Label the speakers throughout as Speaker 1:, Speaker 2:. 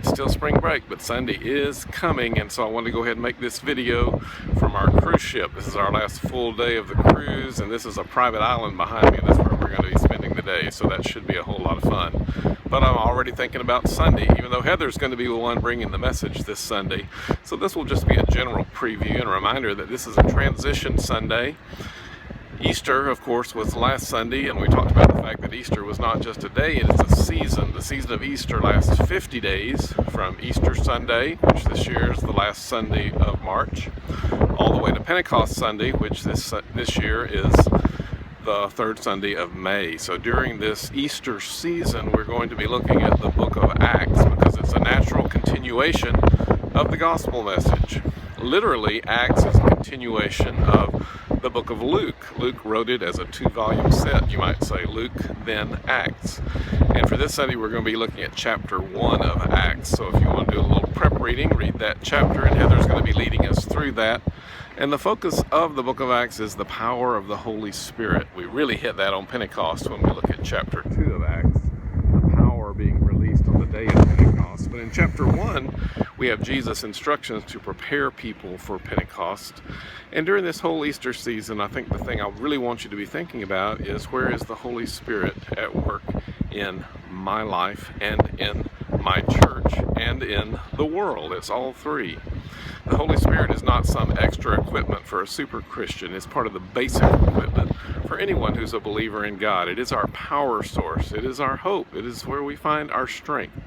Speaker 1: It's still spring break, but Sunday is coming, and so I wanted to go ahead and make this video from our cruise ship. This is our last full day of the cruise, and this is a private island behind me. That's where we're going to be spending the day, so that should be a whole lot of fun. But I'm already thinking about Sunday, even though Heather's going to be the one bringing the message this Sunday. So this will just be a general preview and a reminder that this is a transition Sunday. Easter, of course, was last Sunday, and we talked about the fact that Easter was not just a day, it is a season. The season of Easter lasts 50 days from Easter Sunday, which this year is the last Sunday of March, all the way to Pentecost Sunday, which this year is the third Sunday of May. So during this Easter season, we're going to be looking at the book of Acts because it's a natural continuation of the gospel message. Literally, Acts is a continuation of the book of Luke. Luke wrote it as a 2-volume set, you might say, Luke, then Acts. And for this Sunday, we're going to be looking at chapter 1 of Acts. So if you want to do a little prep reading, read that chapter, and Heather's going to be leading us through that. And the focus of the book of Acts is the power of the Holy Spirit. We really hit that on Pentecost when we look at chapter 2 of Acts, the power being released on the day of Pentecost. But in chapter 1, we have Jesus' instructions to prepare people for Pentecost. And during this whole Easter season, I think the thing I really want you to be thinking about is, where is the Holy Spirit at work in my life and in my church and in the world? It's all three. The Holy Spirit is not some extra equipment for a super Christian. It's part of the basic equipment for anyone who's a believer in God. It is our power source. It is our hope. It is where we find our strength.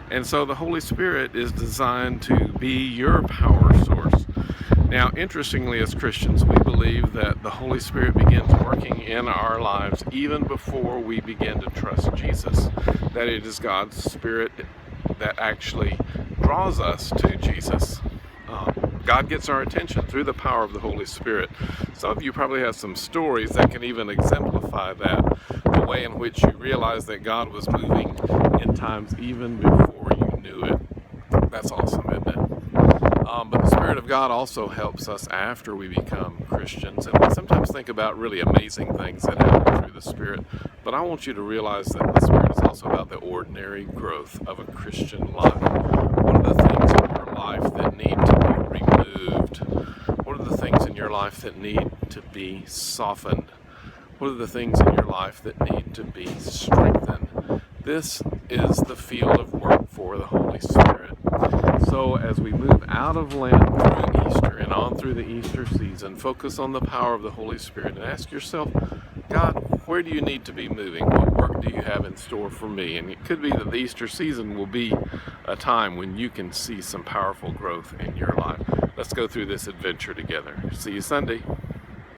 Speaker 1: And so the Holy Spirit is designed to be your power source. Now, interestingly, as Christians, we believe that the Holy Spirit begins working in our lives even before we begin to trust Jesus. That it is God's Spirit that actually draws us to Jesus. God gets our attention through the power of the Holy Spirit. Some of you probably have some stories that can even exemplify that, the way in which you realize that God was moving in times even before you knew it. That's awesome, isn't it? But the Spirit of God also helps us after we become Christians. And we sometimes think about really amazing things that happen through the Spirit. But I want you to realize that the Spirit is also about the ordinary growth of a Christian life. What are the things in your life that need to be removed? What are the things in your life that need to be softened? What are the things in your life that need to be strengthened? This is the field of work for the Holy Spirit. So as we move out of Lent through Easter and on through the Easter season, focus on the power of the Holy Spirit and ask yourself, God, where do you need to be moving? What work do you have in store for me? And it could be that the Easter season will be a time when you can see some powerful growth in your life. Let's go through this adventure together. See you Sunday.